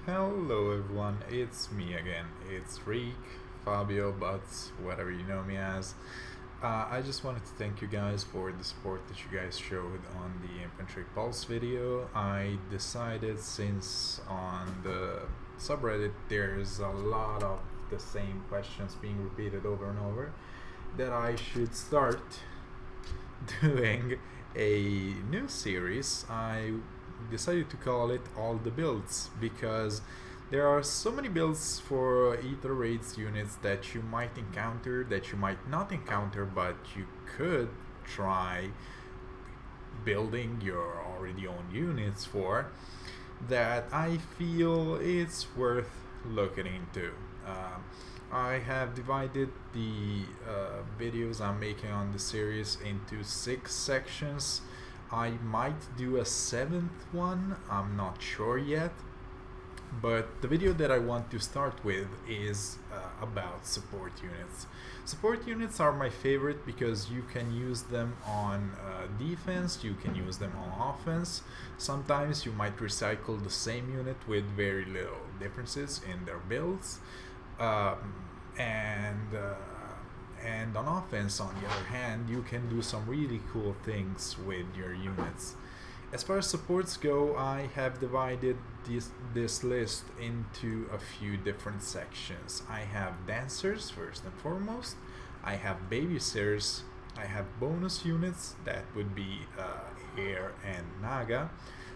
Hello everyone, it's me again. It's Reek, Fabio, but whatever you know me as. I just wanted to thank you guys for the support that you guys showed on the Infantry Pulse video. I decided, since on the subreddit there's a lot of the same questions being repeated over and over, that I should start doing a new series. I decided to call it All the Builds because there are so many builds for Aether Raids units that you might encounter, that you might not encounter, but you could try building your already own units for, that I feel it's worth looking into. I have divided the videos I'm making on the series into 6 sections. I might do a 7th one, I'm not sure yet. But the video that I want to start with is about support units. Support units are my favorite because you can use them on defense, you can use them on offense. Sometimes you might recycle the same unit with very little differences in their builds. And on offense, on the other hand, you can do some really cool things with your units. As far as supports go, I have divided this list into a few different sections. I have dancers first and foremost, I have babysitters, I have bonus units, that would be Air and Naga,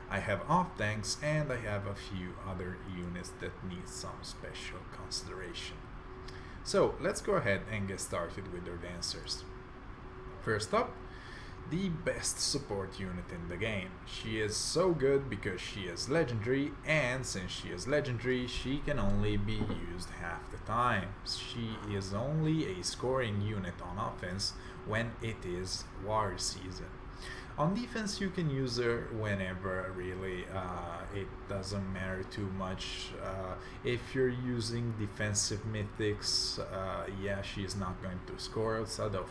I have Offtanks, and I have a few other units that need some special consideration. So let's go ahead and get started with our dancers. First up, the best support unit in the game. She is so good because she is legendary, and since she is legendary, she can only be used half the time. She is only a scoring unit on offense when it is war season. On defense, you can use her whenever, really. It doesn't matter too much. If you're using defensive mythics, yeah, she is not going to score outside of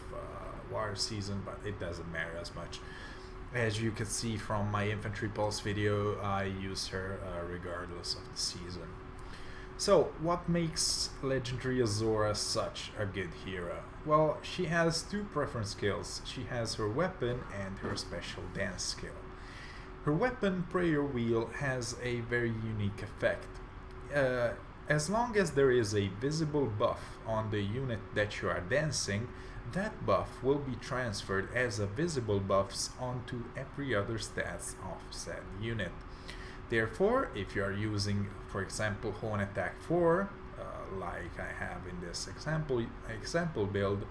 war season, but it doesn't matter as much. As you can see from my Infantry Pulse video, I use her regardless of the season. So, what makes Legendary Azora such a good hero? Well, she has 2 preference skills. She has her weapon and her special dance skill. Her weapon, Prayer Wheel, has a very unique effect. As long as there is a visible buff on the unit that you are dancing, that buff will be transferred as a visible buffs onto every other stats of said unit. Therefore, if you are using, for example, Horn Attack 4, like I have in this example build,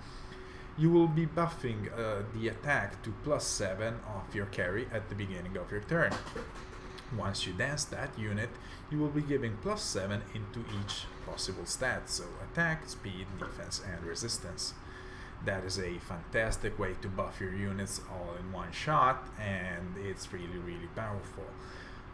you will be buffing the attack to +7 of your carry at the beginning of your turn. Once you dance that unit, you will be giving +7 into each possible stat, so attack, speed, defense, and resistance. That is a fantastic way to buff your units all in one shot, and it's really powerful.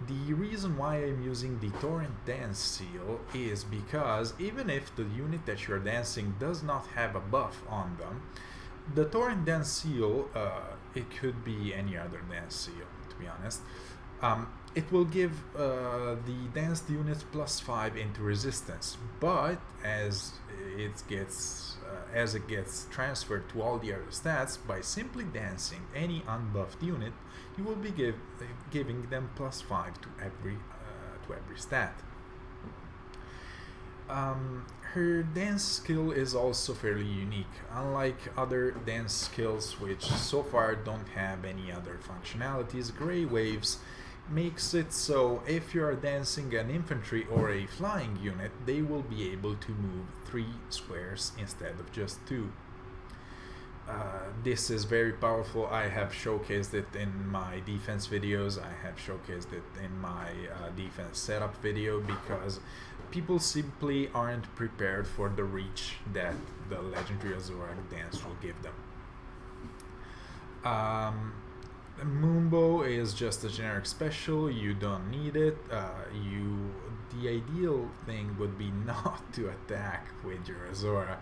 The reason why I'm using the Torrent Dance Seal is because even if the unit that you're dancing does not have a buff on them, the Torrent Dance Seal, it could be any other dance seal, to be honest, it will give the danced units +5 into resistance, but as it gets transferred to all the other stats, by simply dancing any unbuffed unit, you will be giving them +5 to every stat. Her dance skill is also fairly unique. Unlike other dance skills, which so far don't have any other functionalities, Grey Waves makes it so if you are dancing an infantry or a flying unit, they will be able to move 3 squares instead of just 2. This is very powerful. I have showcased it in my defense videos, I have showcased it in my defense setup video, because people simply aren't prepared for the reach that the Legendary Azora dance will give them. Moonbow is just a generic special, you don't need it. The the ideal thing would be not to attack with your Azora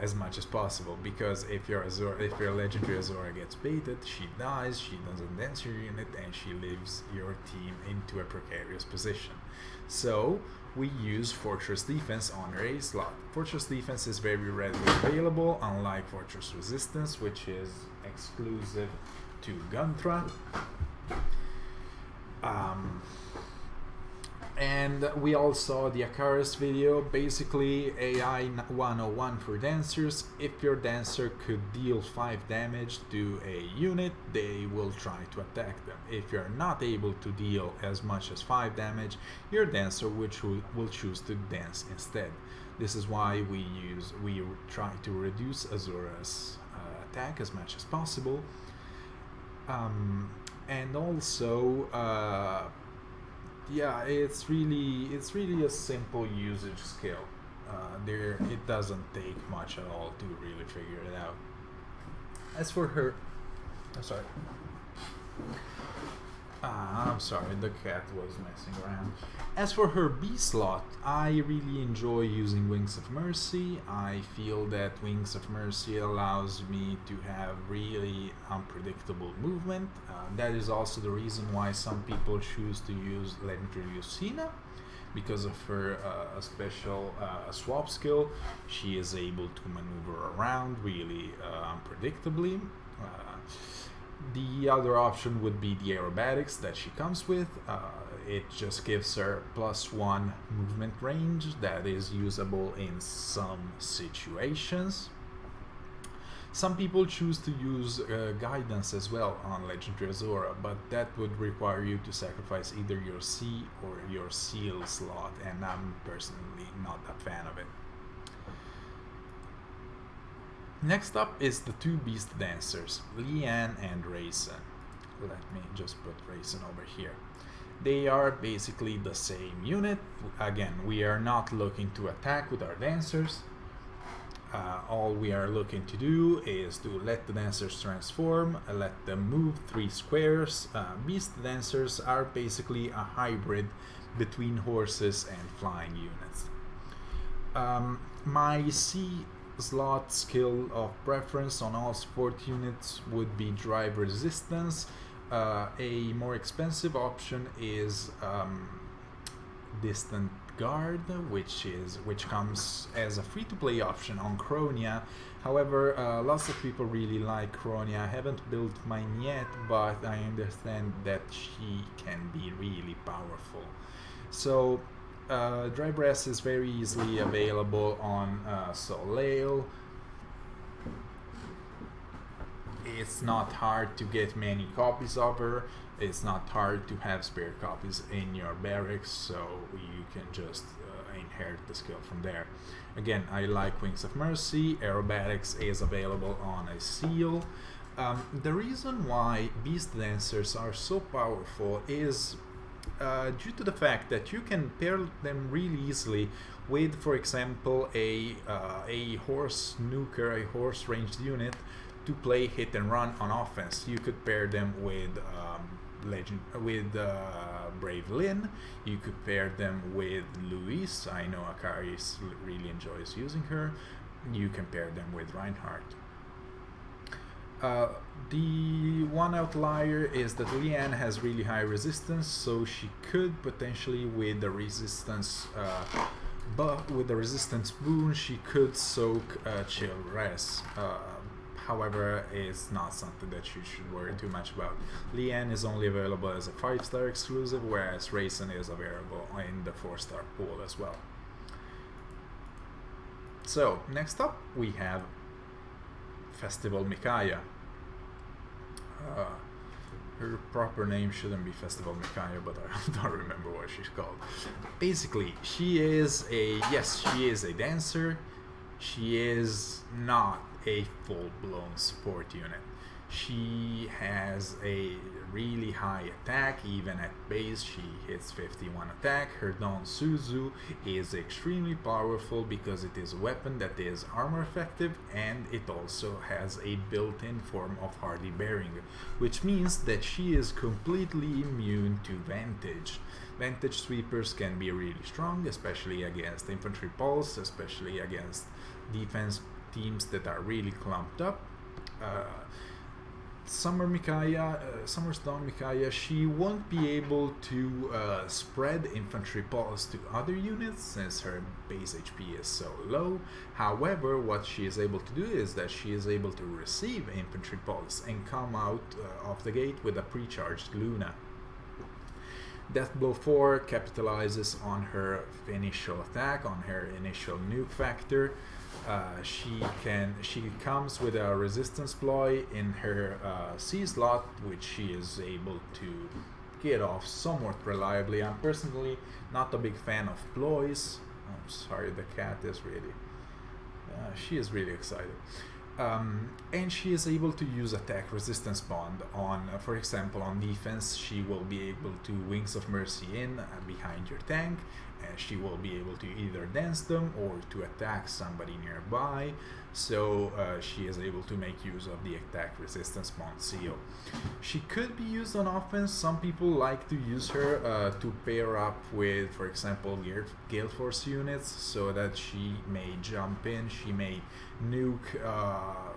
as much as possible, because if your legendary Azora gets baited, she dies, she doesn't dance your unit, and she leaves your team into a precarious position. So we use Fortress Defense on her A slot. Fortress Defense is very readily available, unlike Fortress Resistance, which is exclusive to Guntra. And we all saw the Akaris video. Basically, AI 101 for dancers. If your dancer could deal 5 damage to a unit, they will try to attack them. If you're not able to deal as much as 5 damage, your dancer will choose to dance instead. This is why we try to reduce Azura's attack as much as possible. And also, yeah, it's really a simple usage skill. It doesn't take much at all to really figure it out. As for her, I'm sorry, the cat was messing around. As for her B slot, I really enjoy using Wings of Mercy. I feel that Wings of Mercy allows me to have really unpredictable movement. That is also the reason why some people choose to use Legendary Lucina, because of her special swap skill. She is able to maneuver around really unpredictably. The other option would be the aerobatics that she comes with. It just gives her +1 movement range that is usable in some situations. Some people choose to use guidance as well on Legendary Azora, but that would require you to sacrifice either your C or your Seal slot, and I'm personally not a fan of it. Next up is the 2 Beast Dancers, Leanne and Raisin. Let me just put Raisin over here. They are basically the same unit. Again, we are not looking to attack with our dancers. All we are looking to do is to let the dancers transform, let them move 3 squares. Beast Dancers are basically a hybrid between horses and flying units. My C slot skill of preference on all support units would be Drive Resistance. A more expensive option is Distant Guard, which comes as a free-to-play option on Chronia. However, lots of people really like Chronia. I haven't built mine yet, but I understand that she can be really powerful. So Dry Breath is very easily available on Soleil. It's not hard to get many copies of her. It's not hard to have spare copies in your barracks, so you can just inherit the skill from there. Again, I like Wings of Mercy. Aerobatics is available on a Seal. The reason why Beast Dancers are so powerful is due to the fact that you can pair them really easily with, for example, a horse nuker, a horse ranged unit to play hit and run on offense. You could pair them with Brave Lynn. You could pair them with Luis. I know Akaris really enjoys using her. You can pair them with Reinhardt. The one outlier is that Leanne has really high resistance, so she could potentially, with the resistance boon, she could soak Chill Res. However, it's not something that you should worry too much about. Leanne is only available as a 5-star exclusive, whereas Raisin is available in the 4-star pool as well. So, next up we have Festival Micaiah. Her proper name shouldn't be Festival Micaiah, but I don't remember what she's called. Basically, she is a dancer. She is not a full-blown support unit. She has a really high attack, even at base she hits 51 attack. Her Don Suzu is extremely powerful because it is a weapon that is armor effective, and it also has a built-in form of hardy bearing, which means that she is completely immune to Vantage. Vantage sweepers can be really strong, especially against infantry pulse, especially against defense teams that are really clumped up. Summer's Dawn Micaiah, she won't be able to spread infantry pulse to other units since her base HP is so low. However, what she is able to do is that she is able to receive infantry pulse and come out of the gate with a pre-charged Luna. Deathblow 4 capitalizes on her initial attack, on her initial nuke factor. She comes with a resistance ploy in her C slot, which she is able to get off somewhat reliably. I'm personally not a big fan of ploys. I'm sorry, the cat is really... she is really excited. And she is able to use attack resistance bond on, for example, on defense. She will be able to Wings of Mercy in behind your tank, and she will be able to either dance them or to attack somebody nearby. So she is able to make use of the attack resistance bond seal. She could be used on offense. Some people like to use her to pair up with, for example, Gale Force units, so that she may jump in, she may nuke,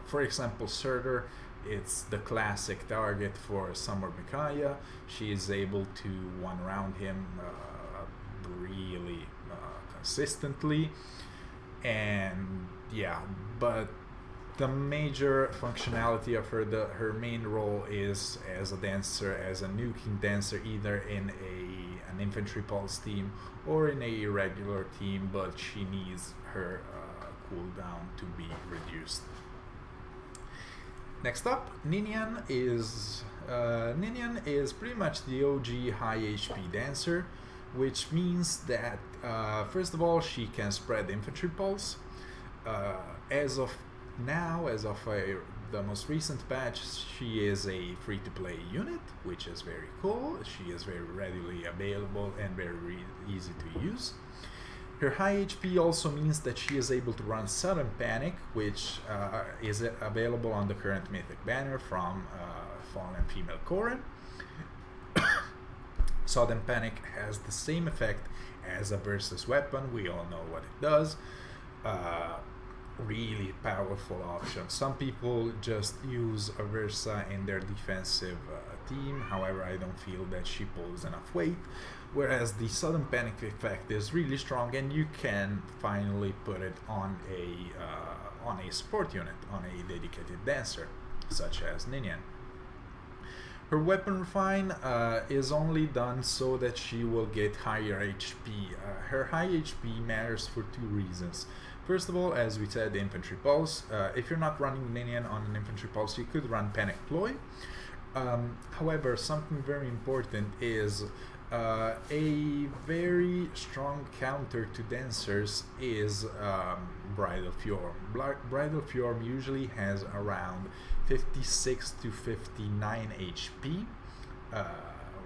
for example, Surtur. It's the classic target for Summer Micaiah. She is able to one-round him really consistently, and yeah, but the major functionality of her main role is as a dancer, as a nuking dancer, either in an infantry pulse team or in a regular team, but she needs her cooldown to be reduced. Next up, Ninian is pretty much the OG high HP dancer, which means that first of all, she can spread infantry pulse. As of now, the most recent patch, she is a free-to-play unit, which is very cool. She is very readily available and very easy to use. Her high HP also means that she is able to run Sudden Panic, which is available on the current Mythic banner from Fallen Female Korin. Sudden Panic has the same effect as a versus weapon. We all know what it does. Really powerful option. Some people just use a Versa in their defensive team. However, I don't feel that she pulls enough weight. Whereas the Sudden Panic effect is really strong, and you can finally put it on a support unit, on a dedicated dancer, such as Ninian. Her weapon refine is only done so that she will get higher HP. Her high HP matters for two reasons. First of all, as we said, the infantry pulse. If you're not running Ninian on an infantry pulse, you could run Panic Ploy. However, something very important is a very strong counter to dancers is Bridal Fjorm. Bridal Fjorm usually has around 56 to 59 HP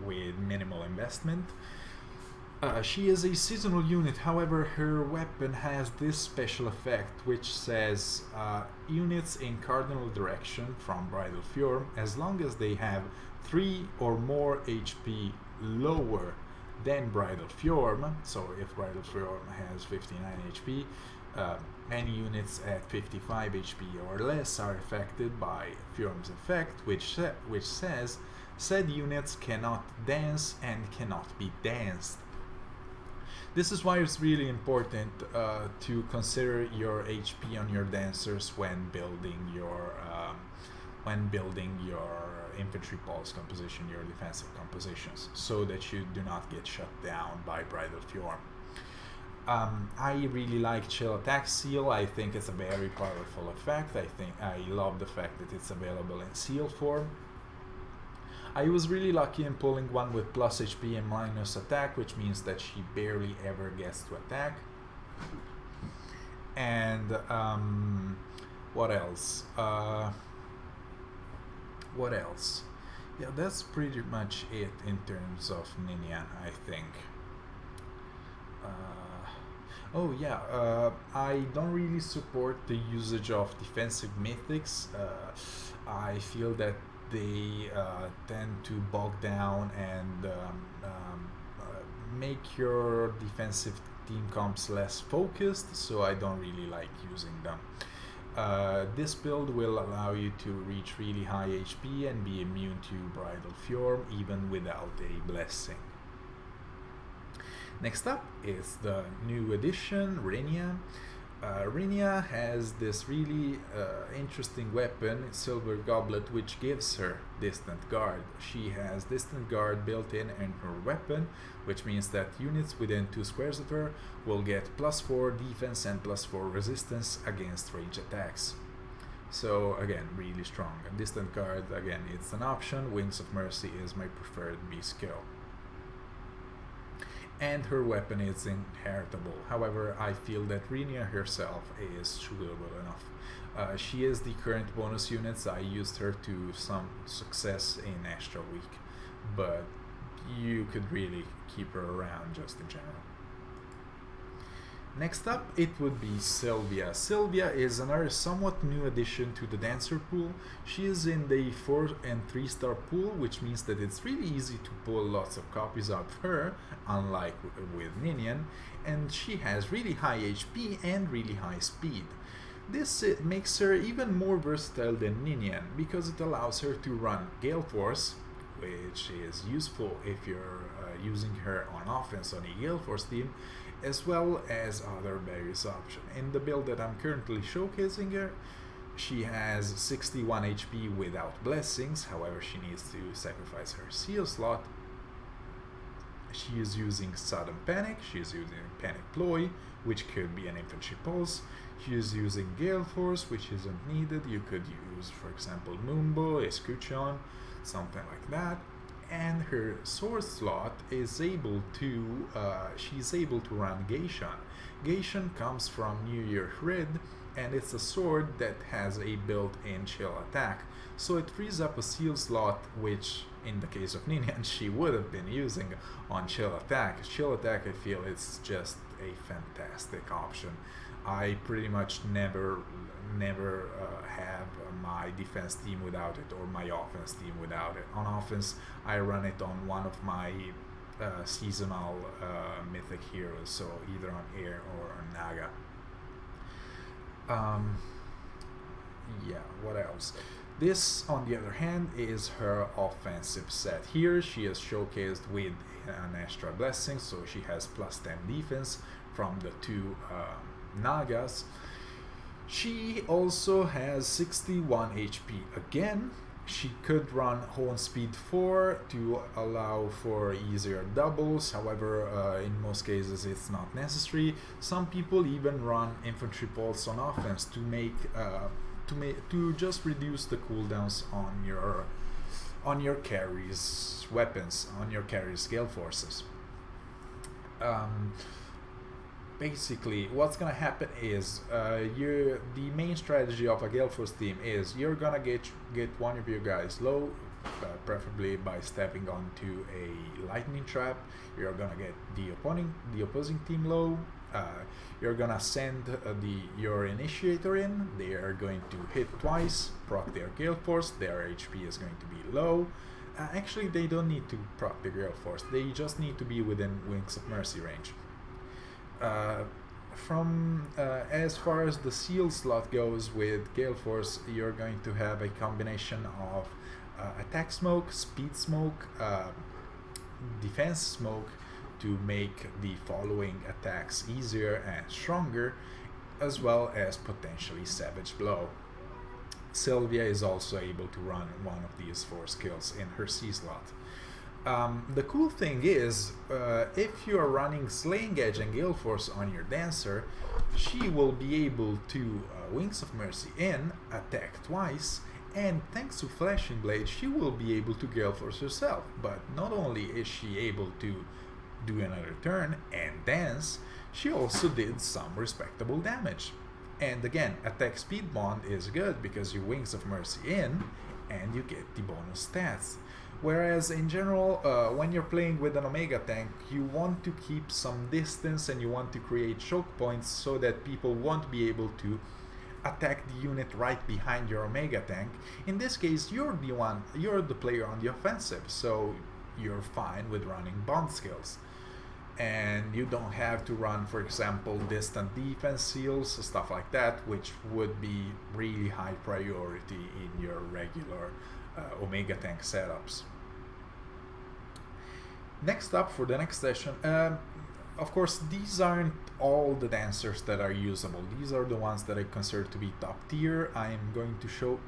with minimal investment. She is a seasonal unit, however her weapon has this special effect which says units in cardinal direction from Bridal Fjorm, as long as they have 3 or more HP lower than Bridal Fjorm, so if Bridal Fjorm has 59 HP, any units at 55 HP or less are affected by Fjorm's effect, which says said units cannot dance and cannot be danced. This is why it's really important to consider your HP on your dancers when building your infantry pulse composition, your defensive compositions, so that you do not get shut down by Bridal Fjorm. I really like Chill Attack Seal. I think it's a very powerful effect. I love the fact that it's available in seal form. I was really lucky in pulling one with plus HP and minus attack, which means that she barely ever gets to attack. And what else? What else? Yeah, that's pretty much it in terms of Ninian, I think. Oh yeah, I don't really support the usage of defensive mythics. I feel that they tend to bog down and make your defensive team comps less focused, so I don't really like using them. This build will allow you to reach really high HP and be immune to Bridal Fjord even without a blessing. Next up is the new addition, Renia. Renia has this really interesting weapon, Silver Goblet, which gives her Distant Guard. She has Distant Guard built in her weapon, which means that units within 2 squares of her will get +4 defense and +4 resistance against range attacks. So again, really strong. And Distant Guard, again, it's an option. Wings of Mercy is my preferred B skill. And her weapon is inheritable. However, I feel that Renia herself is shootable enough. She is the current bonus units. I used her to some success in Astral Week, but you could really keep her around just in general. Next up, it would be Sylvia. Sylvia is another somewhat new addition to the Dancer pool. She is in the 4 and 3 star pool, which means that it's really easy to pull lots of copies out of her, unlike with Ninian, and she has really high HP and really high speed. This makes her even more versatile than Ninian, because it allows her to run Gale Force, which is useful if you're using her on offense on a Gale Force team, as well as other various options. In the build that I'm currently showcasing her, she has 61 HP without blessings. However, she needs to sacrifice her seal slot. She is using Sudden Panic, she is using Panic Ploy, which could be an infantry pulse. She is using Gale Force, which isn't needed. You could use, for example, Mumbo, Escutcheon, something like that. And her sword slot is able to she's able to run Geishan. Geishan comes from New Year Grid, and it's a sword that has a built-in chill attack, so it frees up a seal slot, which in the case of Ninian she would have been using on chill attack. Chill attack, I feel, it's just a fantastic option. I pretty much never have my defense team without it, or my offense team without it. On offense, I run it on one of my seasonal mythic heroes, so either on Air or on Naga. Yeah, what else? This, on the other hand, is her offensive set. Here she is showcased with an extra blessing, so she has +10 defense from the 2 Nagas. She also has 61 HP. Again, she could run Hone Speed 4 to allow for easier doubles. However, in most cases it's not necessary. Some people even run Infantry Pulse on offense to to just reduce the cooldowns on your carries weapons, on your carries Gale Forces. Basically, what's gonna happen is the main strategy of a Gale Force team is you're gonna get one of your guys low, preferably by stepping onto a lightning trap. You're gonna get the opposing team low. You're gonna send your initiator in. They are going to hit twice, proc their Gale Force. Their HP is going to be low. Actually, they don't need to proc their Gale Force. They just need to be within Wings of Mercy range. As far as the seal slot goes with Gale Force, you're going to have a combination of attack smoke, speed smoke, defense smoke to make the following attacks easier and stronger, as well as potentially Savage Blow. Sylvia is also able to run one of these 4 skills in her C slot. The cool thing is, if you are running Slaying Edge and Gale Force on your Dancer, she will be able to Wings of Mercy in, attack twice, and thanks to Flashing Blade, she will be able to Gale Force herself. But not only is she able to do another turn and dance, she also did some respectable damage. And again, attack speed bond is good because you Wings of Mercy in, and you get the bonus stats. Whereas in general, when you're playing with an Omega tank, you want to keep some distance and you want to create choke points so that people won't be able to attack the unit right behind your Omega tank. In this case, you're the player on the offensive, so you're fine with running bond skills. And you don't have to run, for example, distant defense seals, stuff like that, which would be really high priority in your regular Omega tank setups. Next up for the next session, of course, these aren't all the dancers that are usable. These are the ones that I consider to be top tier. I am going to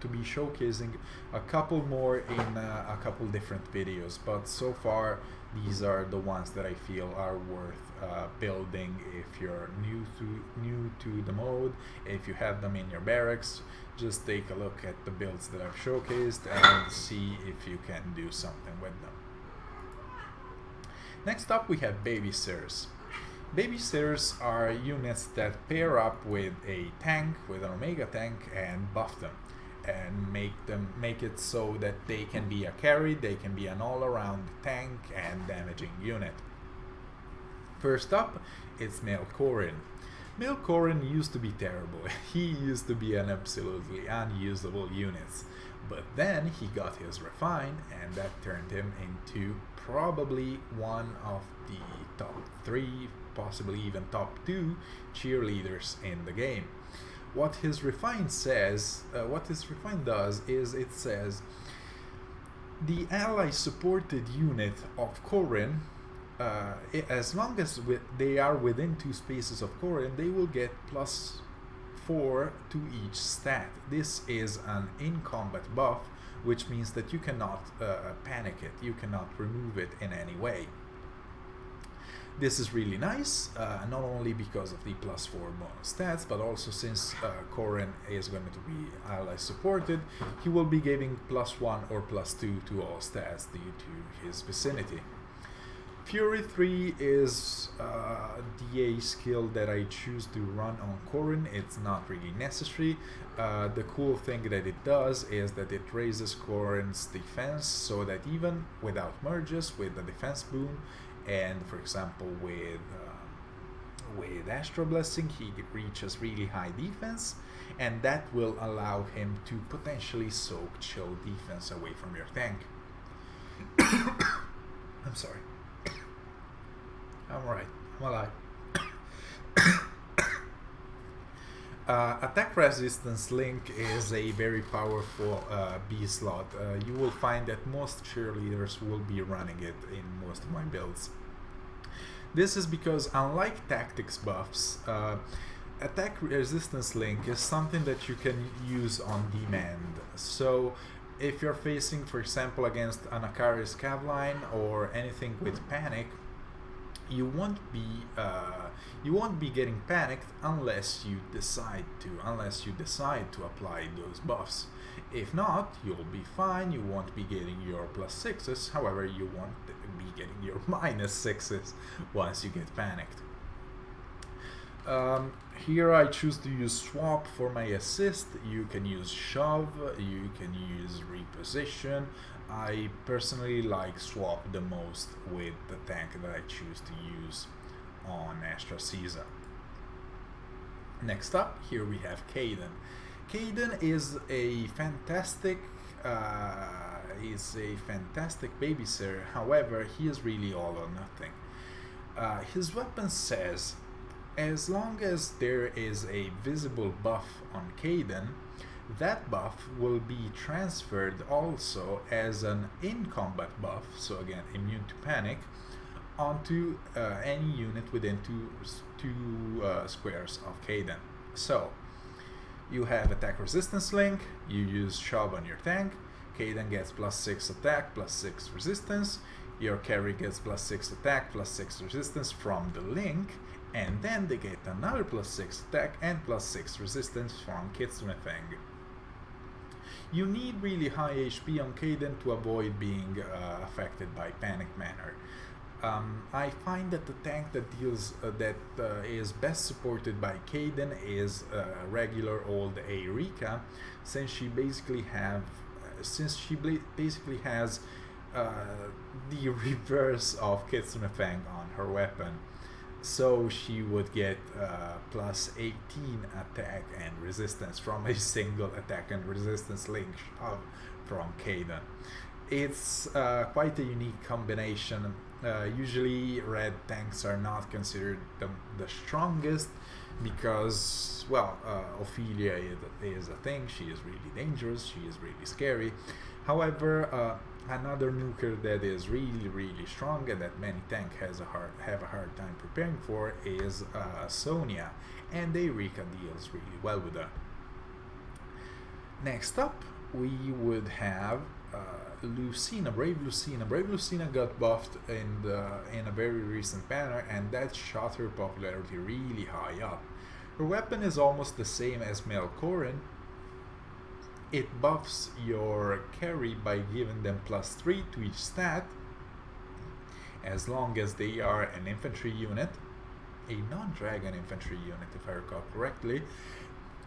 be showcasing a couple more in a couple different videos, but so far these are the ones that I feel are worth building if you're new to the mode. If you have them in your barracks, just take a look at the builds that I've showcased and see if you can do something with them. Next up we have Babysitters. Babysitters are units that pair up with a tank, with an Omega tank, and buff them and make it so that they can be a carry, they can be an all-around tank and damaging unit. First up, it's Male Corin. Male Corin used to be terrible. He used to be an absolutely unusable unit. But then he got his refine, and that turned him into probably one of the top 3, possibly even top 2 cheerleaders in the game. What his refine does is it says the ally supported unit of Corin, as long as they are within 2 spaces of Corin, they will get +4 to each stat. This is an in-combat buff, which means that you cannot panic it, you cannot remove it in any way. This is really nice, not only because of the +4 bonus stats, but also since Corin is going to be ally supported, he will be giving +1 or +2 to all stats due to his vicinity. Fury 3 is the skill that I choose to run on Corin. It's not really necessary. The cool thing that it does is that it raises Corin's defense so that even without merges, with the defense boom, and for example with Astral Blessing, he reaches really high defense, and that will allow him to potentially soak chill defense away from your tank. I'm sorry. I'm alright. I'm alive. Attack Resistance Link is a very powerful B slot. You will find that most cheerleaders will be running it in most of my builds. This is because, unlike tactics buffs, Attack Resistance Link is something that you can use on demand. So if you're facing, for example, against an Akari's Cavline or anything with panic, you won't be getting panicked unless you decide to apply those buffs. If not, you'll be fine. You won't be getting your +6s. However, you won't be getting your -6s once you get panicked. Here I choose to use swap for my assist. You can use shove, you can use reposition. I personally like swap the most with the tank that I choose to use on Astra Caesar. Next up, here we have Kaden. Kaden is a fantastic babysitter. However, he is really all or nothing. His weapon says, as long as there is a visible buff on Kaden, that buff will be transferred also as an in-combat buff, so again immune to panic, onto any unit within two squares of Kaden. So you have Attack Resistance Link, you use shove on your tank, Kaden gets +6 attack, +6 resistance, your carry gets +6 attack, +6 resistance from the link, and then they get another +6 attack and +6 resistance from Kitsune Fang. You need really high HP on Kaden to avoid being affected by Panic Manner. I find that the tank that is best supported by Kaden is regular old Eureka, since she basically since she basically has the reverse of Kitsune Fang on her weapon. So she would get plus 18 attack and resistance from a single attack and resistance link shove from Kaden. It's quite a unique combination. Usually red tanks are not considered the strongest because, well, Ophelia is a thing. She is really dangerous, she is really scary. However, another nuker that is really strong and that many tanks have a hard time preparing for is Sonya, and Eureka deals really well with her. Next up, we would have Lucina, Brave Lucina. Brave Lucina got buffed in a very recent manner, and that shot her popularity really high up. Her weapon is almost the same as Melkorin. It buffs your carry by giving them plus 3 to each stat, as long as they are an infantry unit, a non-dragon infantry unit if I recall correctly,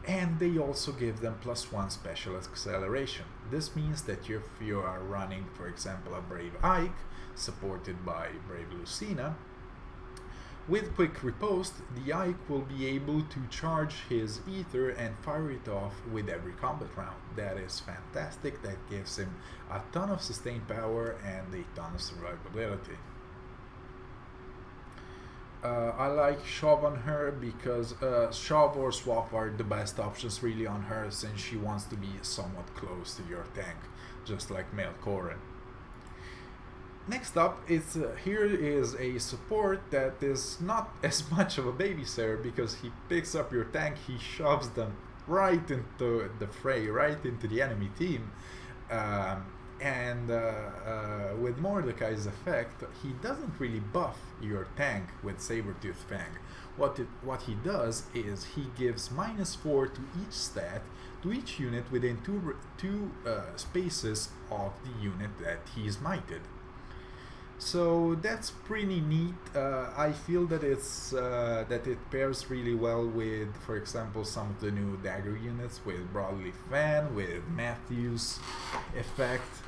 and they also give them plus 1 special acceleration. This means that if you are running, for example, a Brave Ike, supported by Brave Lucina, with quick riposte, the Ike will be able to charge his Aether and fire it off with every combat round. That is fantastic. That gives him a ton of sustained power and a ton of survivability. I like Shove on her because Shove or Swap are the best options really on her, since she wants to be somewhat close to your tank, just like Melkorin. Next up, here is a support that is not as much of a babysitter, because he picks up your tank, he shoves them right into the fray, right into the enemy team, and with Mordecai's effect, he doesn't really buff your tank with Sabertooth Fang. What he does is he gives -4 to each stat to each unit within two spaces of the unit that he's mited. So that's pretty neat. I feel that it pairs really well with, for example, some of the new dagger units with Broadleaf Fan, with Matthew's effect,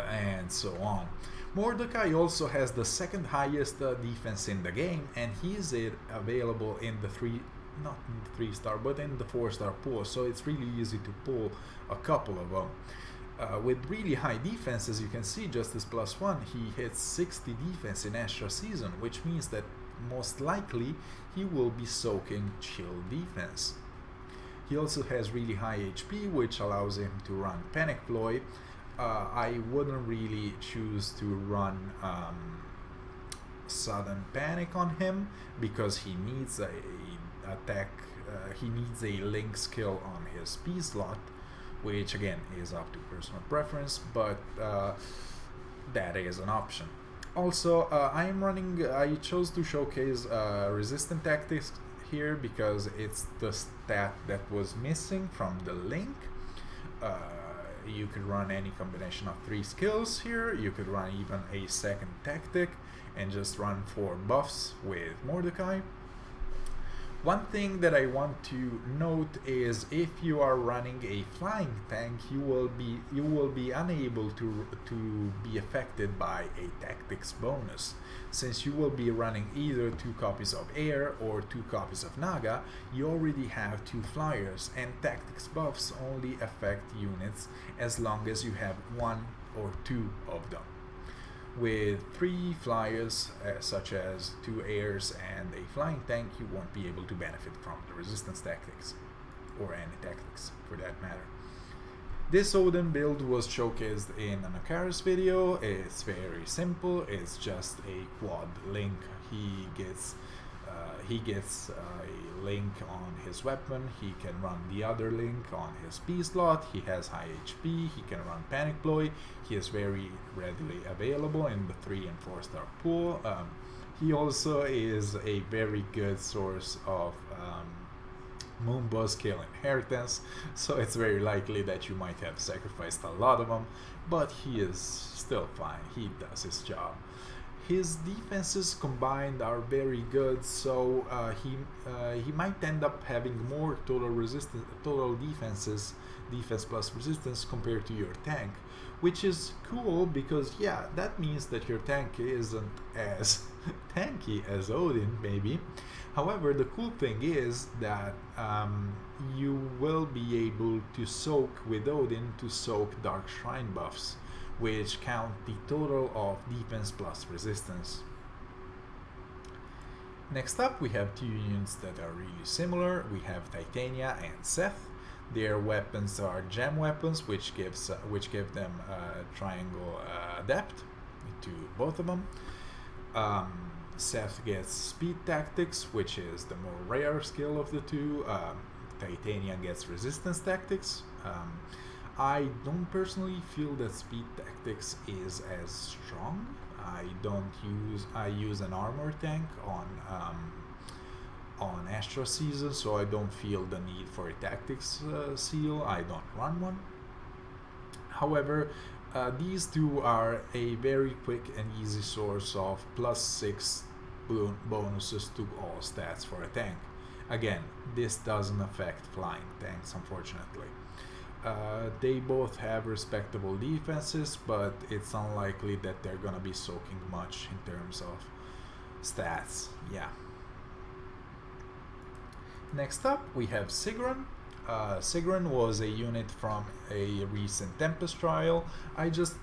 and so on. Mordecai also has the second highest defense in the game, and he is available in the not in the 3-star, but in the 4-star pool. So it's really easy to pull a couple of them. With really high defense, as you can see, Justice +1, he hits 60 defense in Astra Season, which means that most likely he will be soaking chill defense. He also has really high HP, which allows him to run Panic Ploy. I wouldn't really choose to run Sudden Panic on him, because he needs he needs a link skill on his P slot, which again is up to personal preference, but that is an option. Also, I chose to showcase resistant tactics here because it's the stat that was missing from the link. You could run any combination of 3 skills here. You could run even a second tactic and just run 4 buffs with Mordecai. One thing that I want to note is if you are running a flying tank, you will be unable to be affected by a tactics bonus. Since you will be running either 2 copies of Air or 2 copies of Naga, you already have 2 flyers, and tactics buffs only affect units as long as you have 1 or 2 of them. With 3 flyers, such as 2 airs and a flying tank, you won't be able to benefit from the resistance tactics, or any tactics for that matter. This Odin build was showcased in an Akaris video. It's very simple. It's just a quad link. He gets a link on his weapon. He can run the other link on his P slot. He has high HP. He can run Panic Ploy. He is very readily available in the 3 and 4-star pool. He also is a very good source of Moon Buzzkill inheritance, so it's very likely that you might have sacrificed a lot of them, but he is still fine. He does his job. His defenses combined are very good, so he might end up having more total defenses defense plus resistance compared to your tank, which is cool because yeah, that means that your tank isn't as tanky as Odin maybe. However, the cool thing is that you will be able to soak with Odin to soak Dark Shrine buffs, which count the total of defense plus resistance. Next up, we have two units that are really similar. We have Titania and Seth. Their weapons are gem weapons, which give them triangle adept to both of them. Seth gets speed tactics, which is the more rare skill of the two. Titania gets resistance tactics. I don't personally feel that speed tactics is as strong. I use an armor tank on Astra season, so I don't feel the need for a tactics seal. I don't run one. However, these two are a very quick and easy source of +6 bonuses to all stats for a tank. Again, this doesn't affect flying tanks, unfortunately. They both have respectable defenses, but it's unlikely that they're gonna be soaking much in terms of stats. Yeah. Next up, we have Sigrun. Sigrun was a unit from a recent Tempest trial. I just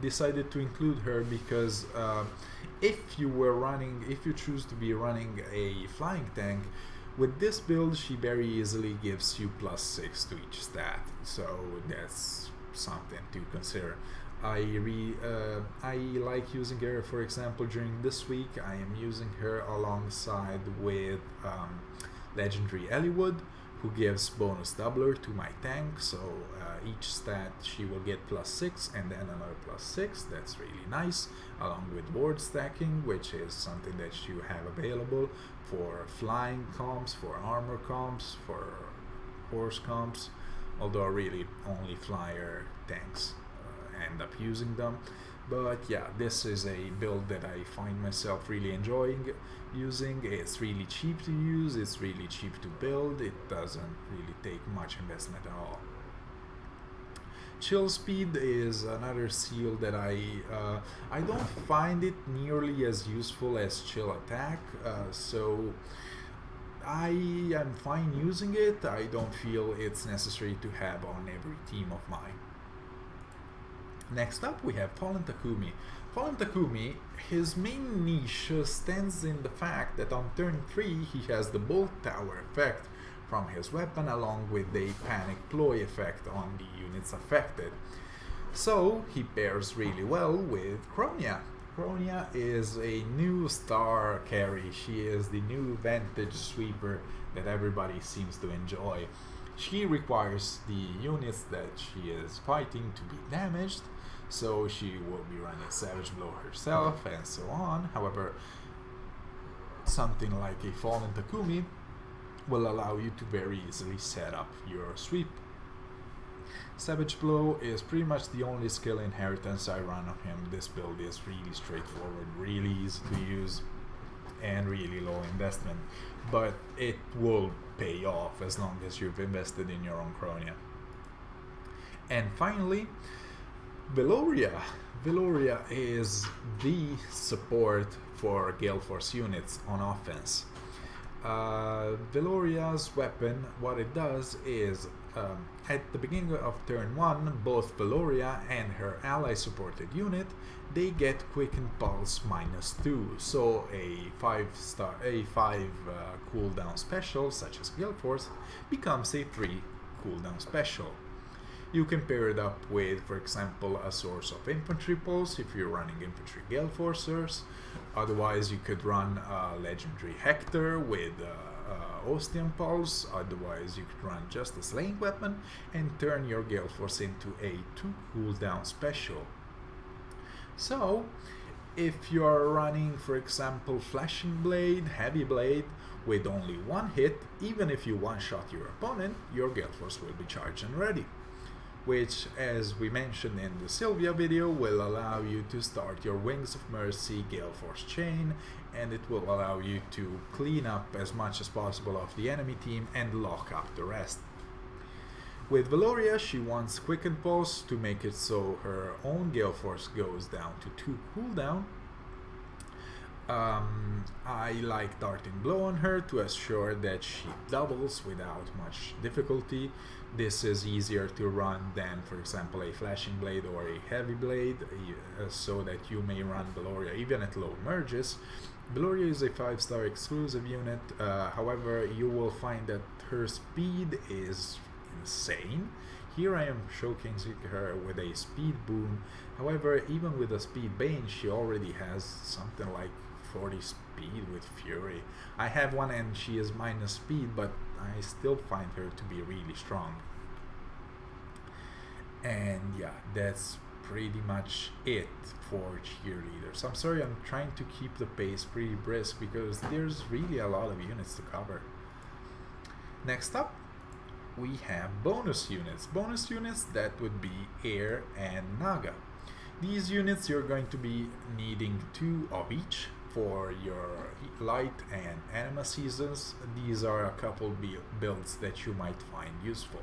decided to include her because if you choose to be running a flying tank, with this build she very easily gives you +6 to each stat, so that's something to consider. I like using her, for example, during this week. I am using her alongside with Legendary Eliwood, who gives bonus doubler to my tank, so each stat she will get +6 and then another +6. That's really nice, along with ward stacking, which is something that you have available for flying comps, for armor comps, for horse comps, although really only flyer tanks end up using them. But yeah, this is a build that I find myself really enjoying using. It's really cheap to use, it's really cheap to build, it doesn't really take much investment at all. Chill Speed is another seal that I don't find it nearly as useful as Chill Attack, so I am fine using it. I don't feel it's necessary to have on every team of mine. Next up, we have Fallen Takumi. Fallen Takumi, his main niche stands in the fact that on turn 3 he has the Bolt Tower effect from his weapon, along with a Panic Ploy effect on the units affected. So he pairs really well with Kronia. Kronia is a new star carry. She is the new Vantage Sweeper that everybody seems to enjoy. She requires the units that she is fighting to be damaged, so she will be running Savage Blow herself and so on. However, something like a Fallen Takumi will allow you to very easily set up your sweep. Savage Blow is pretty much the only skill inheritance I run on him. This build is really straightforward, really easy to use, and really low investment, but it will pay off as long as you've invested in your own Kronia. And finally, Veloria. Veloria is the support for Gale Force units on offense. Veloria's weapon, what it does is at the beginning of turn 1, both Veloria and her ally supported unit, they get Quicken Pulse -2, so a 5 cooldown special such as Gale Force becomes a 3 cooldown special. You can pair it up with, for example, a source of Infantry Pulse if you're running Infantry Gale Forcers. Otherwise, you could run Legendary Hector with Ostian Pulse. Otherwise, you could run just a Slaying Weapon and turn your Gale Force into a 2 cooldown special. So, if you're running, for example, Flashing Blade, Heavy Blade, with only 1 hit, even if you one-shot your opponent, your Gale Force will be charged and ready, which, as we mentioned in the Sylvia video, will allow you to start your Wings of Mercy Gale Force chain, and it will allow you to clean up as much as possible of the enemy team and lock up the rest. With Valoria, she wants Quicken Pulse to make it so her own Gale Force goes down to 2 cooldown. I like Darting Blow on her to assure that she doubles without much difficulty. This is easier to run than, for example, a Flashing Blade or a Heavy Blade, so that you may run Valoria even at low merges. Valoria is a 5-star exclusive unit, however, you will find that her speed is insane. Here I am showcasing her with a speed boon, however, even with a speed bane, she already has something like 40 speed with Fury. I have one and she is minus speed, but I still find her to be really strong. And yeah, that's pretty much it for Cheerleaders. I'm sorry, I'm trying to keep the pace pretty brisk because there's really a lot of units to cover. Next up, we have bonus units. Bonus units, that would be Air and Naga. These units you're going to be needing 2 of each for your light and anima seasons. These are a couple builds that you might find useful.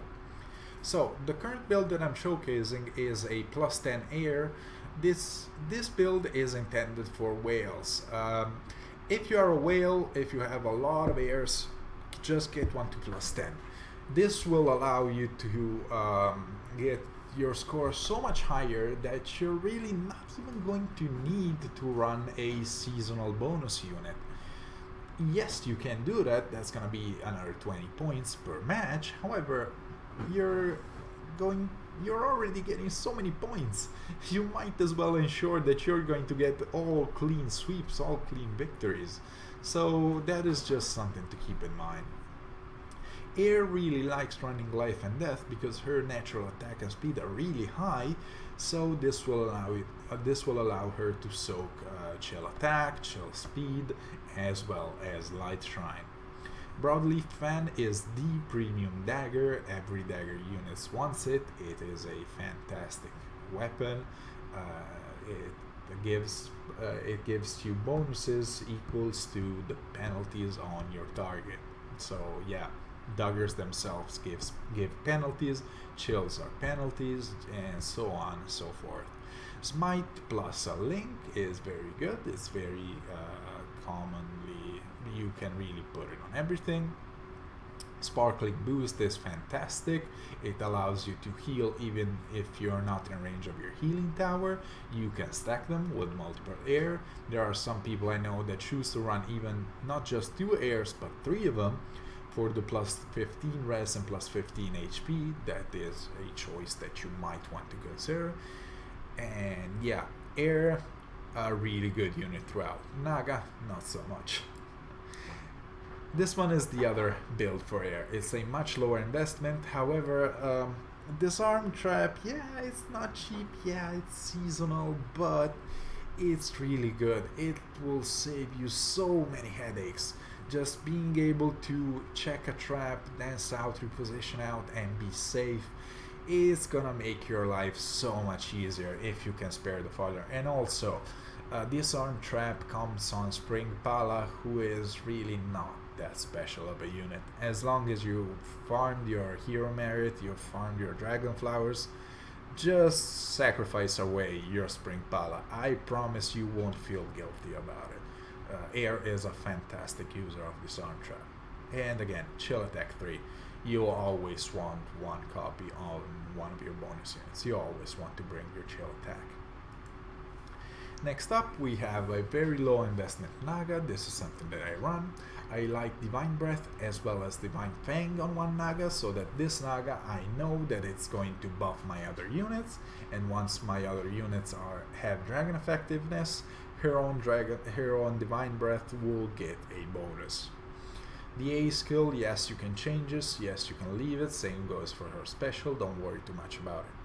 So the current build that I'm showcasing is a +10 air. This build is intended for whales. If you are a whale, if you have a lot of airs, just get one to +10. This will allow you to get your score so much higher that you're really not even going to need to run a seasonal bonus unit. Yes, you can do that. That's gonna be another 20 points per match. However, you're already getting so many points. You might as well ensure that you're going to get all clean sweeps, all clean victories. So that is just something to keep in mind. Air really likes running life and death because her natural attack and speed are really high, so this will allow her to soak chill attack, chill speed, as well as light shrine. Broadleaf Fan is the premium dagger. Every dagger unit wants it. It is a fantastic weapon. It gives you bonuses equals to the penalties on your target. So yeah, daggers themselves give penalties, chills are penalties, and so on and so forth. Smite plus a link is very good. It's very commonly, you can really put it on everything. Sparkling Boost is fantastic. It allows you to heal even if you're not in range of your healing tower. You can stack them with multiple air. There are some people I know that choose to run even not just 2 airs but 3 of them for the +15 res and +15 HP. That is a choice that you might want to consider. And yeah, air, a really good unit throughout. Naga, not so much. This one is the other build for air. It's a much lower investment. However, Disarm Trap, yeah, it's not cheap, yeah, it's seasonal, but it's really good. It will save you so many headaches. Just being able to check a trap, dance out, reposition out, and be safe, it's gonna make your life so much easier if you can spare the fodder. And also, Disarm Trap comes on Spring Pala, who is really not that special of a unit. As long as you farmed your hero merit, you farmed your dragon flowers, just sacrifice away your Spring Pala. I promise you won't feel guilty about it. Air is a fantastic user of Disarm Trap. And again, Chill Attack 3. You always want 1 copy on one of your bonus units. You always want to bring your Chill Attack. Next up, we have a very low investment Naga. This is something that I run. I like Divine Breath as well as Divine Fang on one Naga, so that this Naga, I know that it's going to buff my other units, and once my other units have Dragon Effectiveness, her own Divine Breath will get a bonus. The A skill, yes, you can change this, yes, you can leave it, same goes for her special, don't worry too much about it.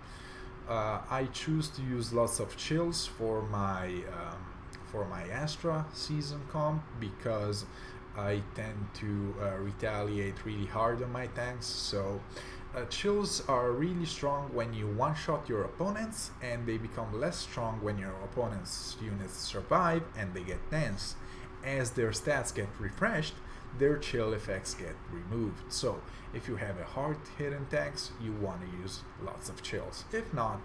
I choose to use lots of chills for my Astra season comp because I tend to retaliate really hard on my tanks. So chills are really strong when you one-shot your opponents, and they become less strong when your opponent's units survive and they get danced. As their stats get refreshed, their chill effects get removed. So if you have a hard-hitting tanks, you want to use lots of chills. If not,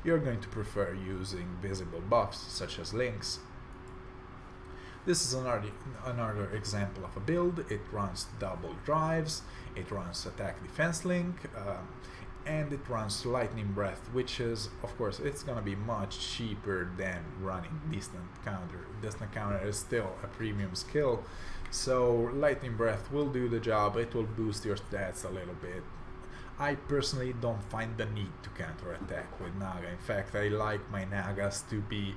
you're going to prefer using visible buffs such as links. This is another example of a build. It runs double drives, it runs attack defense link, and it runs lightning breath, which is, of course, it's gonna be much cheaper than running distant counter. Distant counter is still a premium skill, so lightning breath will do the job. It will boost your stats a little bit. I personally don't find the need to counter attack with Naga. In fact, I like my Nagas to be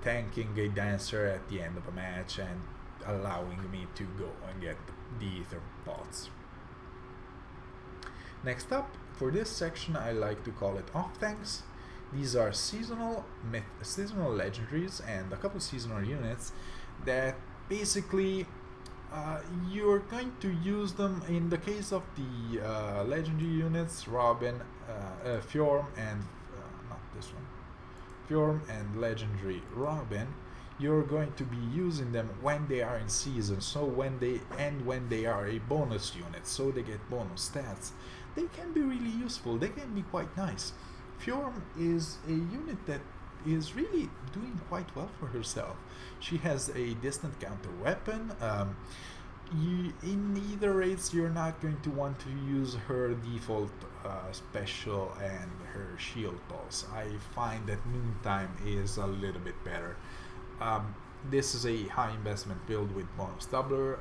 tanking a dancer at the end of a match and allowing me to go and get the ether pots. Next up, for this section, I like to call it Offtanks. These are seasonal legendaries and a couple seasonal units that basically you're going to use them in the case of the legendary units, Robin, Fjorm, and not this one. Fjorm and legendary Robin, you're going to be using them when they are in season, so when they are a bonus unit, so they get bonus stats. They can be really useful, they can be quite nice. Fjorm is a unit that is really doing quite well for herself. She has a distant counter weapon. In Aether Raids, you're not going to want to use her default special and her shield pulse. I find that Noontime is a little bit better. This is a high investment build with bonus doubler.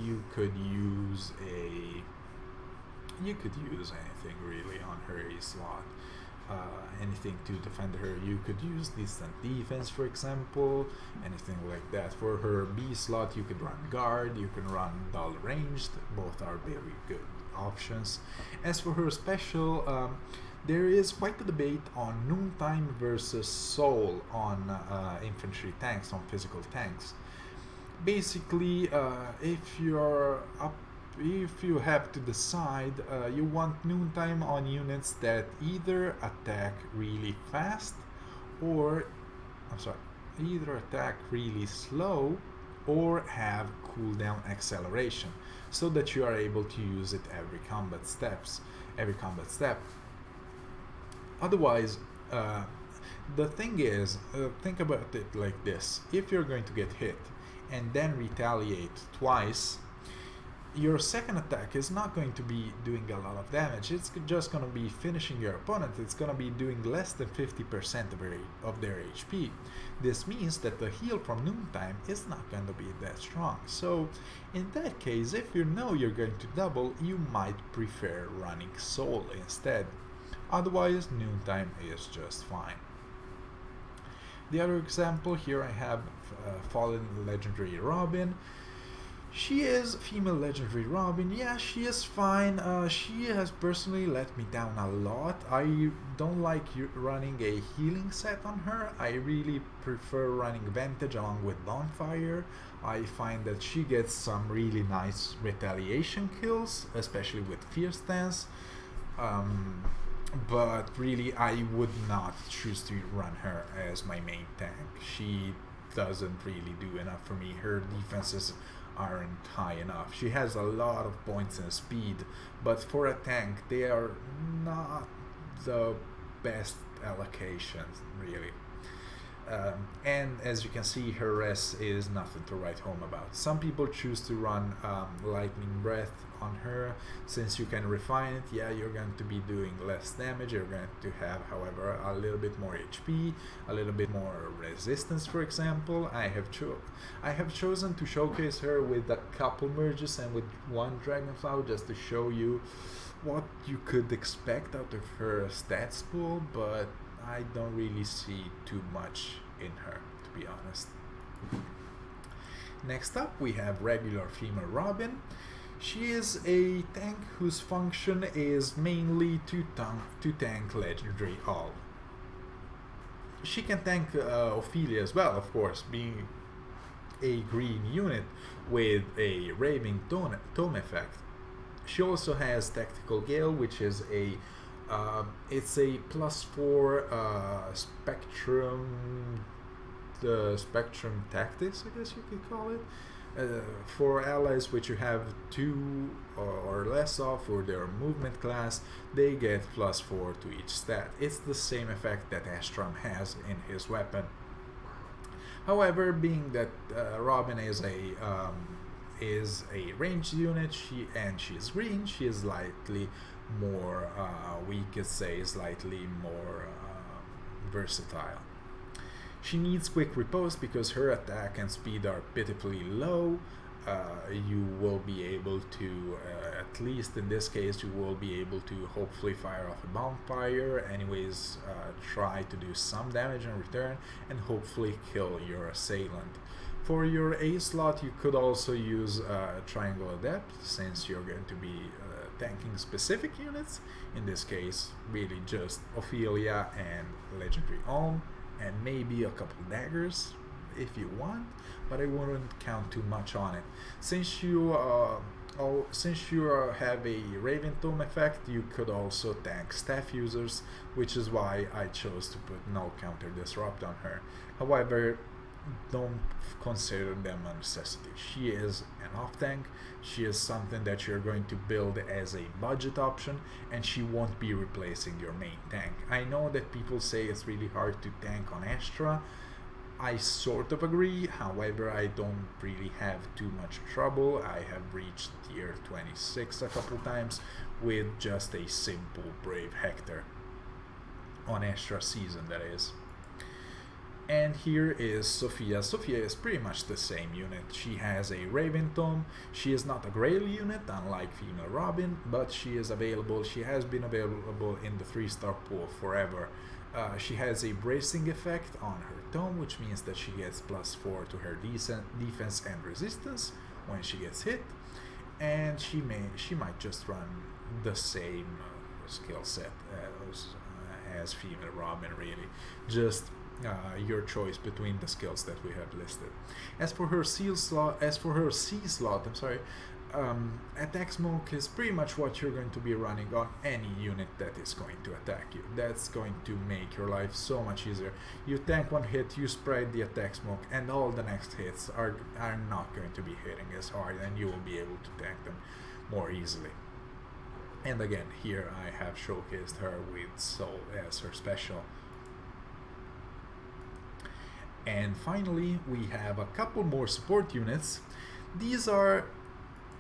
You could use anything really on her A slot. Anything to defend her. You could use distant defense, for example, anything like that. For her B slot, you could run guard, you can run dull ranged. Both are very good options. As for her special, there is quite a debate on Noontime versus Soul on infantry tanks, on physical tanks. Basically, if you have to decide, you want Noontime on units that either attack really fast either attack really slow or have cooldown acceleration, so that you are able to use it every combat step. Otherwise, the thing is, think about it like this: if you're going to get hit and then retaliate twice, your second attack is not going to be doing a lot of damage. It's just going to be finishing your opponent. It's going to be doing less than 50% of their HP. This means that the heal from Noontime is not going to be that strong. So in that case, if you know you're going to double, you might prefer running Soul instead. Otherwise, Noontime is just fine. The other example here, I have Fallen Legendary Robin. She is female legendary Robin. Yeah, she is fine. She has personally let me down a lot. I don't like running a healing set on her. I really prefer running Vantage along with Bonfire. I find that she gets some really nice retaliation kills, especially with Fierce Stance. But really, I would not choose to run her as my main tank. She doesn't really do enough for me. Her defenses aren't high enough. She has a lot of points and speed, but for a tank they are not the best allocations really. And as you can see, her res is nothing to write home about. Some people choose to run lightning breath on her. Since you can refine it, yeah, you're going to be doing less damage. You're going to have, however, a little bit more HP, a little bit more resistance, for example. I have chosen to showcase her with a couple merges and with one Dragonflower just to show you what you could expect out of her stats pool, but I don't really see too much in her, to be honest. Next up, we have regular female Robin. She is a tank whose function is mainly to tank legendary all. She can tank Ophelia as well, of course, being a green unit with a Raving Tome effect. She also has Tactical Gale, which is it's a +4 Spectrum, the Spectrum Tactics, I guess you could call it. For allies which you have 2 or less of for their movement class, they get +4 to each stat. It's the same effect that Astram has in his weapon. However, being that Robin is a ranged unit, she's green, she is slightly more, we could say, slightly more versatile. She needs quick riposte because her attack and speed are pitifully low. You will be able to, at least in this case, you will be able to hopefully fire off a bonfire, anyways, try to do some damage in return, and hopefully kill your assailant. For your A slot, you could also use Triangle Adept, since you're going to be tanking specific units. In this case, really just Ophelia and Legendary Ulm, and maybe a couple daggers if you want, but I wouldn't count too much on it. Since you have a Raven Tome effect, you could also tank staff users, which is why I chose to put no counter disrupt on her. However, don't consider them a necessity. She is an off-tank, she is something that you're going to build as a budget option, and she won't be replacing your main tank. I know that people say it's really hard to tank on Astra. I sort of agree, however I don't really have too much trouble. I have reached tier 26 a couple times with just a simple Brave Hector. On Astra season, that is. And here is Sophia. Sophia is pretty much the same unit. She has a Raven Tome. She is not a Grail unit, unlike female Robin, but she is available. She has been available in the 3-star pool forever. She has a bracing effect on her tome, which means that she gets +4 to her defense and resistance when she gets hit. And she might just run the same skill set as female Robin, really. Just your choice between the skills that we have listed. As for her C slot, attack smoke is pretty much what you're going to be running on any unit that is going to attack you. That's going to make your life so much easier. You tank one hit, you spread the attack smoke, and all the next hits are not going to be hitting as hard, and you will be able to tank them more easily. And again, here I have showcased her with Soul as her special. And finally, we have a couple more support units. These are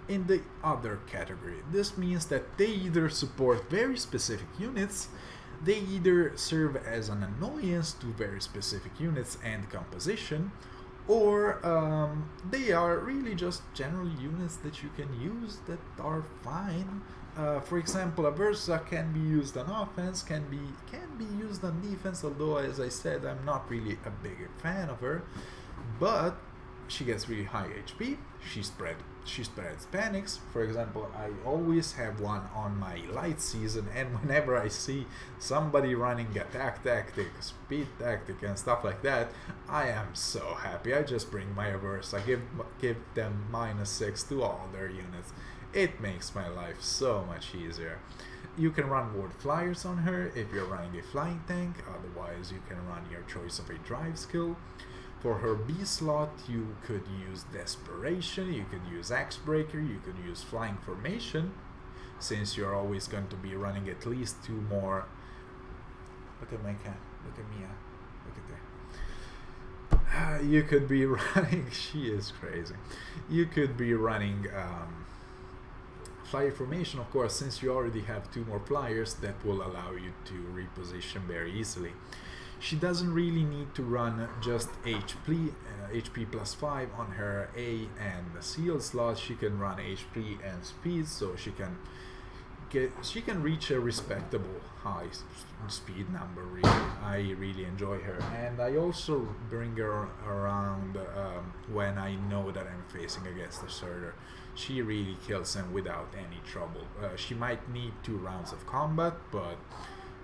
in the other category. This means that they either support very specific units, they either serve as an annoyance to very specific units and composition, or they are really just general units that you can use that are fine. For example, a Versa can be used on offense, can be used on defense, although as I said, I'm not really a big fan of her, but she gets really high HP, she spreads panics. For example, I always have one on my light season, and whenever I see somebody running attack tactic, speed tactic and stuff like that, I am so happy. I just bring my Versa, give them -6 to all their units. It makes my life so much easier. You can run ward flyers on her if you're running a flying tank, otherwise you can run your choice of a drive skill. For her B slot, you could use Desperation, you could use Axe Breaker, you could use Flying Formation, since you're always going to be running at least 2 more. Look at my cat, look at Mia, look at that. You could be running, she is crazy. You could be running Flyer Formation, of course, since you already have 2 more flyers that will allow you to reposition very easily. She doesn't really need to run just HP +5 on her A and seal slot. She can run HP and speed, so she can reach a respectable high speed number. Really, I really enjoy her, and I also bring her around when I know that I'm facing against a Surtur. She really kills him without any trouble. She might need 2 rounds of combat, but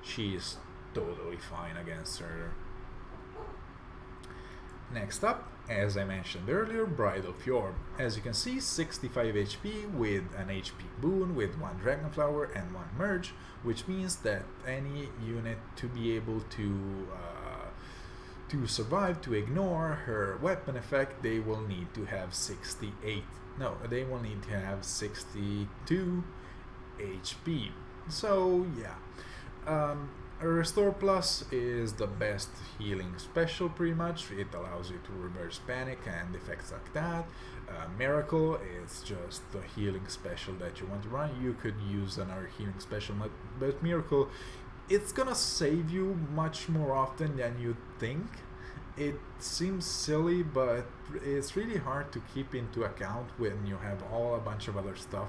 she's totally fine against her. Next up, as I mentioned earlier, Bridal Fjord. As you can see, 65 HP with an HP boon with 1 Dragonflower and 1 Merge, which means that any unit to be able to To survive, to ignore her weapon effect, they will need to have 68. No, they will need to have 62 HP. So yeah, Restore Plus is the best healing special pretty much. It allows you to reverse panic and effects like that. Miracle is just the healing special that you want to run. You could use another healing special, but Miracle, it's gonna save you much more often than you think. It seems silly, but it's really hard to keep into account when you have a bunch of other stuff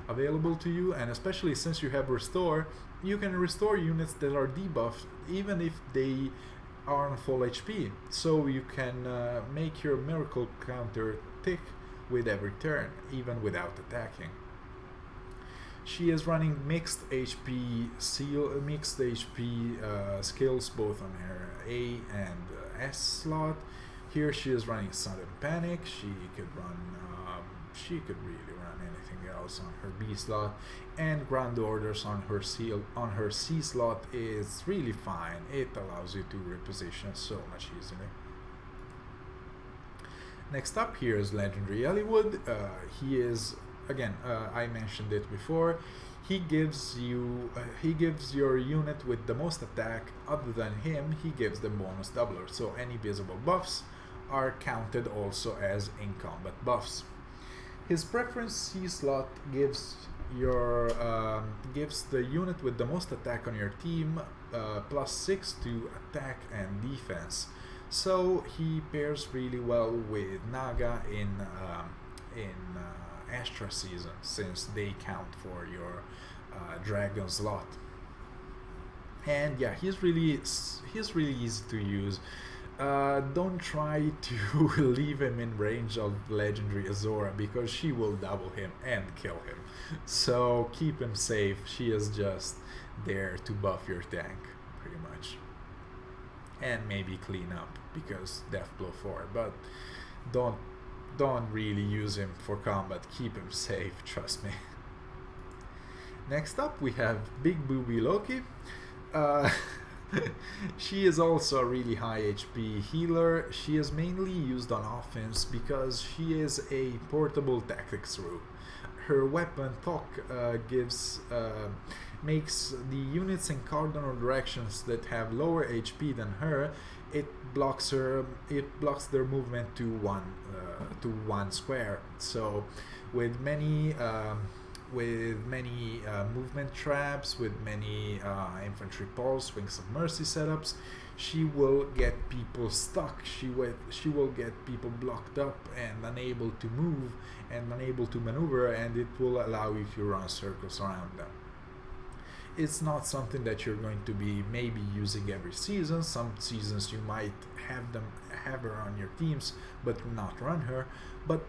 available to you, and especially since you have Restore, you can restore units that are debuffed even if they are on full HP, so you can make your Miracle counter tick with every turn, even without attacking. She is running mixed HP skills both on her A and S slot. Here she is running Sudden Panic. She could really run anything else on her B slot, and Ground Orders on her C slot is really fine. It allows you to reposition so much easily. Next up here is Legendary Eliwood. He is, again, I mentioned it before, he gives your unit with the most attack other than him, he gives them bonus doubler, so any visible buffs are counted also as in combat buffs. His preference C slot gives the unit with the most attack on your team +6 to attack and defense, so he pairs really well with Naga in Astra season, since they count for your dragon slot. And yeah, he's really easy to use. Don't try to leave him in range of Legendary Azora, because she will double him and kill him. So keep him safe. She is just there to buff your tank, pretty much. And maybe clean up, because Death Blow 4. But don't really use him for combat. Keep him safe, trust me. Next up we have Big Booby Loki. She is also a really high HP healer. She is mainly used on offense because she is a portable tactics rogue. Her weapon Thok makes the units in cardinal directions that have lower HP than her. It blocks their movement to one square. So with many movement traps, with many infantry pulse, Wings of Mercy setups, she will get people stuck. She will get people blocked up and unable to move and unable to maneuver, and it will allow you to run circles around them. It's not something that you're going to be maybe using every season. Some seasons you might have her on your teams but not run her, but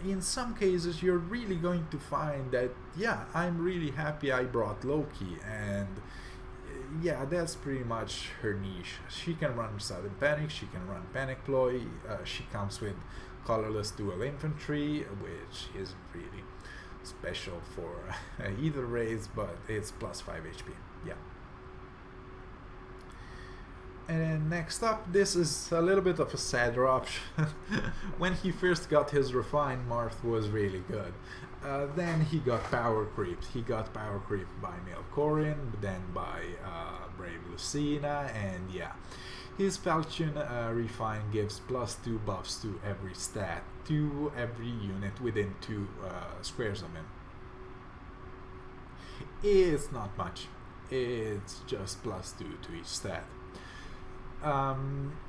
in some cases you're really going to find that, yeah, I'm really happy I brought Loki, and yeah, that's pretty much her niche. She can run Sudden Panic, she can run Panic Ploy, she comes with colorless dual infantry, which isn't really special for Aether Raids, but it's +5 HP. Yeah. And next up, this is a little bit of a sadder option. When he first got his refined, Marth was really good. Then he got power creeped. He got power creeped by Melkorin, then by Brave Lucina, and yeah. His Falchion Refine gives +2 buffs to every stat, to every unit within 2 squares of him. It's not much. It's just +2 to each stat.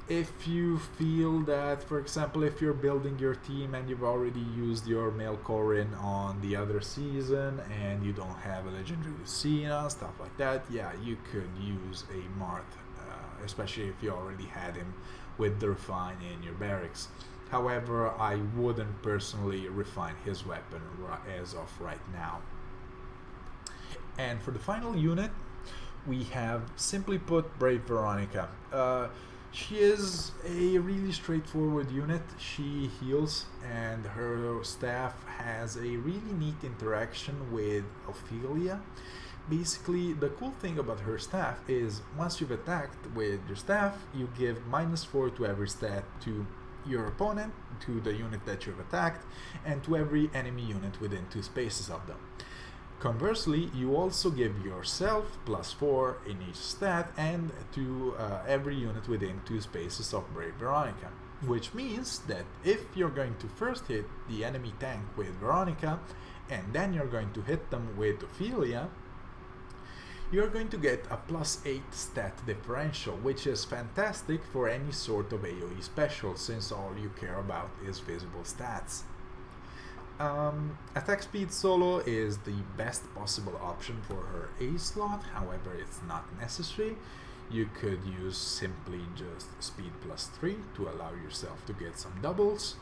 If you feel that, for example, if you're building your team and you've already used your Melkorin on the other season and you don't have a Legendary Lucina, stuff like that, yeah, you could use a Marth, especially if you already had him with the Refine in your barracks. However, I wouldn't personally refine his weapon as of right now. And for the final unit, we have, simply put, Brave Veronica. She is a really straightforward unit. She heals, and her staff has a really neat interaction with Ophelia. Basically, the cool thing about her staff is once you've attacked with your staff, you give -4 to every stat to your opponent, to the unit that you've attacked, and to every enemy unit within 2 spaces of them. Conversely, you also give yourself +4 in each stat and to every unit within 2 spaces of Brave Veronica. Which means that if you're going to first hit the enemy tank with Veronica, and then you're going to hit them with Ophelia, you're going to get a +8 stat differential, which is fantastic for any sort of AoE special, since all you care about is visible stats. Attack speed solo is the best possible option for her A slot, however it's not necessary. You could use simply just speed +3 to allow yourself to get some doubles.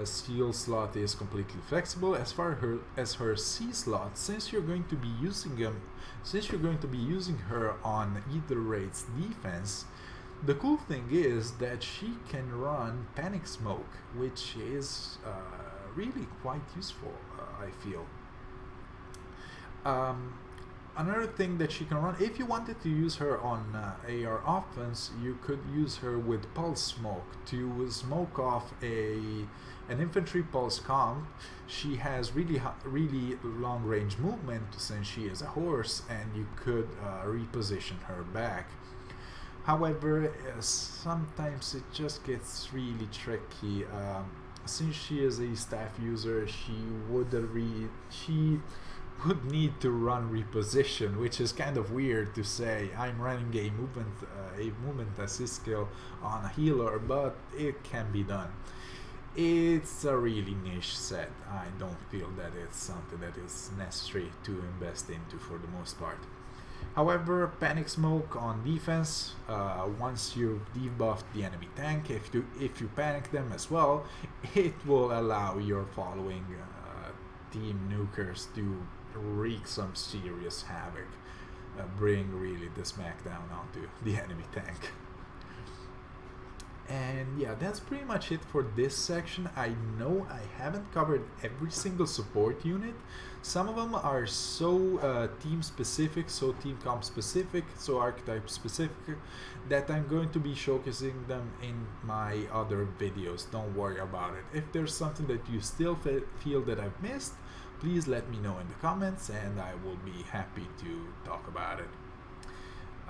Seal slot is completely flexible. As far as her C slot, since you're going to be using her on Aether Raids defense, the cool thing is that she can run Panic Smoke, which is really quite useful, I feel. Another thing that she can run, if you wanted to use her on AR offense, you could use her with Pulse Smoke to smoke off an infantry pulse comp. She has really long range movement since she is a horse, and you could reposition her back. However, sometimes it just gets really tricky. Since she is a staff user, she would need to run reposition, which is kind of weird to say. I'm running a movement assist skill on a healer, but it can be done. It's a really niche set. I don't feel that it's something that is necessary to invest into for the most part. However, Panic Smoke on defense, once you've debuffed the enemy tank, if you panic them as well, it will allow your following team nukers to wreak some serious havoc, bring really the smackdown onto the enemy tank. And yeah, that's pretty much it for this section. I know I haven't covered every single support unit. Some of them are so team specific, so team comp specific, so archetype specific, that I'm going to be showcasing them in my other videos. Don't worry about it. If there's something that you still feel that I've missed, please let me know in the comments and I will be happy to talk about it.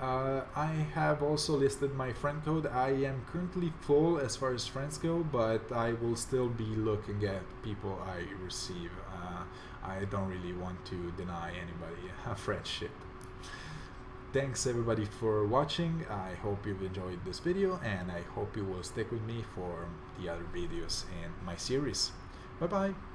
I have also listed my friend code. I am currently full as far as friends go, but I will still be looking at people I receive. I don't really want to deny anybody a friendship. Thanks everybody for watching. I hope you've enjoyed this video, and I hope you will stick with me for the other videos in my series. Bye bye!